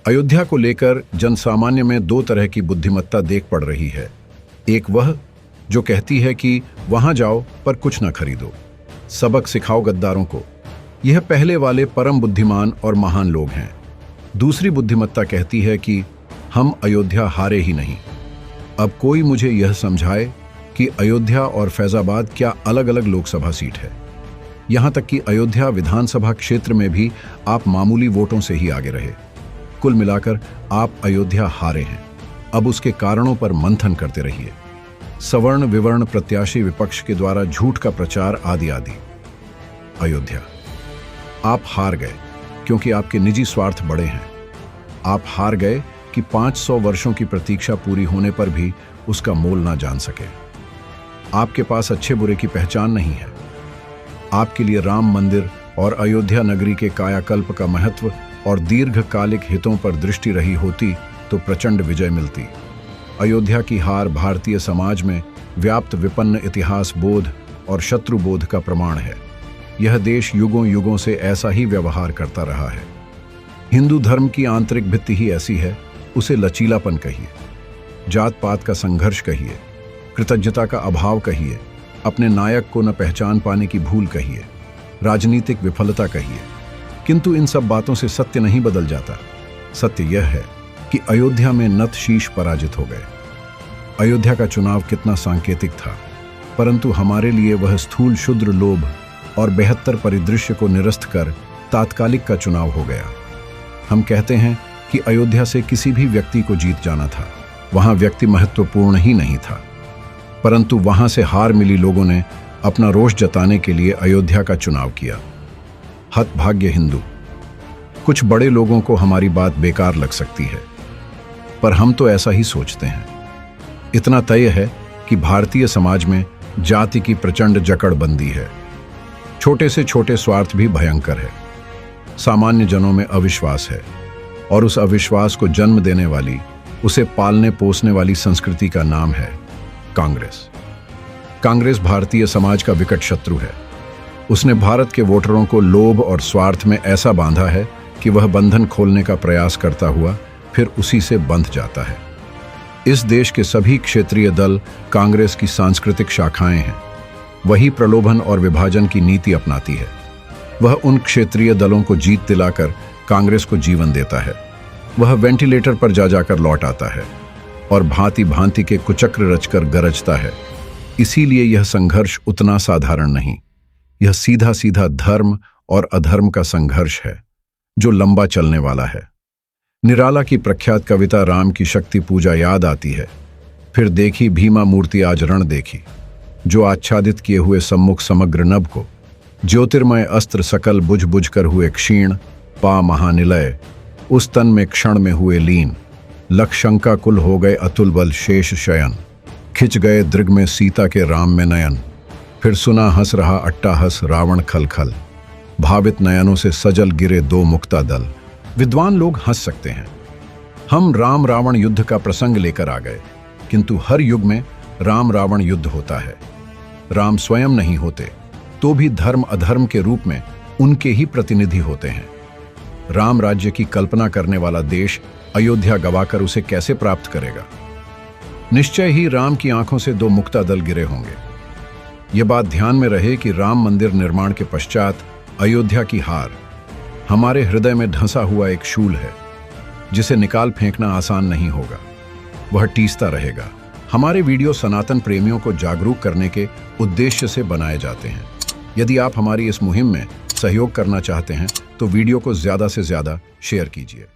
अयोध्या को लेकर जनसामान्य में दो तरह की बुद्धिमत्ता देख पड़ रही है। एक वह जो कहती है कि वहां जाओ पर कुछ न खरीदो, सबक सिखाओ गद्दारों को। यह पहले वाले परम बुद्धिमान और महान लोग हैं। दूसरी बुद्धिमत्ता कहती है कि हम अयोध्या हारे ही नहीं। अब कोई मुझे यह समझाए कि अयोध्या और फैजाबाद क्या अलग अलग लोकसभा सीट है। यहां तक कि अयोध्या विधानसभा क्षेत्र में भी आप मामूली वोटों से ही आगे रहे। कुल मिलाकर आप अयोध्या हारे हैं। अब उसके कारणों पर मंथन करते रहिए। सवर्ण विवर्ण प्रत्याशी विपक्ष के द्वारा झूठ का प्रचार आदि आदि। अयोध्या आप हार गए क्योंकि आपके निजी स्वार्थ बड़े हैं। आप हार गए कि 500 वर्षों की प्रतीक्षा पूरी होने पर भी उसका मोल ना जान सके। आपके पास अच्छे बुरे की पहचान नहीं है। आपके लिए राम मंदिर और अयोध्या नगरी के कायाकल्प का महत्व और दीर्घकालिक हितों पर दृष्टि रही होती तो प्रचंड विजय मिलती। अयोध्या की हार भारतीय समाज में व्याप्त विपन्न इतिहास बोध और शत्रु बोध का प्रमाण है। यह देश युगों युगों से ऐसा ही व्यवहार करता रहा है। हिंदू धर्म की आंतरिक भित्ति ही ऐसी है। उसे लचीलापन कहिए, जात पात का संघर्ष कहिए, कृतज्ञता का अभाव कहिए, अपने नायक को न पहचान पाने की भूल कहिए, राजनीतिक विफलता कहिए, किंतु इन सब बातों से सत्य नहीं बदल जाता। सत्य यह है कि अयोध्या में नत शीश पराजित हो गए। अयोध्या का चुनाव कितना सांकेतिक था, परंतु हमारे लिए वह स्थूल क्षुद्र लोभ और बेहतर परिदृश्य को निरस्त कर तात्कालिक का चुनाव हो गया। हम कहते हैं कि अयोध्या से किसी भी व्यक्ति को जीत जाना था। वहां व्यक्ति महत्वपूर्ण ही नहीं था, परंतु वहां से हार मिली लोगों ने अपना रोष जताने के लिए अयोध्या का चुनाव किया। हतभाग्य हिंदू। कुछ बड़े लोगों को हमारी बात बेकार लग सकती है, पर हम तो ऐसा ही सोचते हैं। इतना तय है कि भारतीय समाज में जाति की प्रचंड जकड़बंदी है। छोटे से छोटे स्वार्थ भी भयंकर है। सामान्य जनों में अविश्वास है, और उस अविश्वास को जन्म देने वाली, उसे पालने पोसने वाली संस्कृति का नाम है कांग्रेस। कांग्रेस भारतीय समाज का विकट शत्रु है। उसने भारत के वोटरों को लोभ और स्वार्थ में ऐसा बांधा है कि वह बंधन खोलने का प्रयास करता हुआ फिर उसी से बंध जाता है। इस देश के सभी क्षेत्रीय दल कांग्रेस की सांस्कृतिक शाखाएं हैं। वही प्रलोभन और विभाजन की नीति अपनाती है। वह उन क्षेत्रीय दलों को जीत दिलाकर कांग्रेस को जीवन देता है। वह वेंटिलेटर पर जा जाकर लौट आता है और भांति भांति के कुचक्र रचकर गरजता है। इसीलिए यह संघर्ष उतना साधारण नहीं। यह सीधा सीधा धर्म और अधर्म का संघर्ष है जो लंबा चलने वाला है। निराला की प्रख्यात कविता राम की शक्ति पूजा याद आती है। फिर देखी भीमा मूर्ति आज रण देखी, जो आच्छादित किए हुए सम्मुख समग्र नभ को, ज्योतिर्मय अस्त्र सकल बुझ बुझ कर हुए क्षीण, पा महानिलय उस तन में क्षण में हुए लीन, लक्षशंका कुल हो गए अतुल बल शेष शयन, खिंच गए दृग में सीता के राम में नयन, फिर सुना हंस रहा अट्टाहस रावण खल खल, भावित नयनों से सजल गिरे दो मुक्ता दल। विद्वान लोग हंस सकते हैं। हम राम रावण युद्ध का प्रसंग लेकर आ गए, किंतु हर युग में राम रावण युद्ध होता है। राम स्वयं नहीं होते तो भी धर्म अधर्म के रूप में उनके ही प्रतिनिधि होते हैं। राम राज्य की कल्पना करने वाला देश अयोध्या गवाकर उसे कैसे प्राप्त करेगा? निश्चय ही राम की आंखों से दो मुक्ता दल गिरे होंगे। यह बात ध्यान में रहे कि राम मंदिर निर्माण के पश्चात अयोध्या की हार हमारे हृदय में धंसा हुआ एक शूल है, जिसे निकाल फेंकना आसान नहीं होगा। वह टीसता रहेगा। हमारे वीडियो सनातन प्रेमियों को जागरूक करने के उद्देश्य से बनाए जाते हैं। यदि आप हमारी इस मुहिम में सहयोग करना चाहते हैं तो वीडियो को ज्यादा से ज्यादा शेयर कीजिए।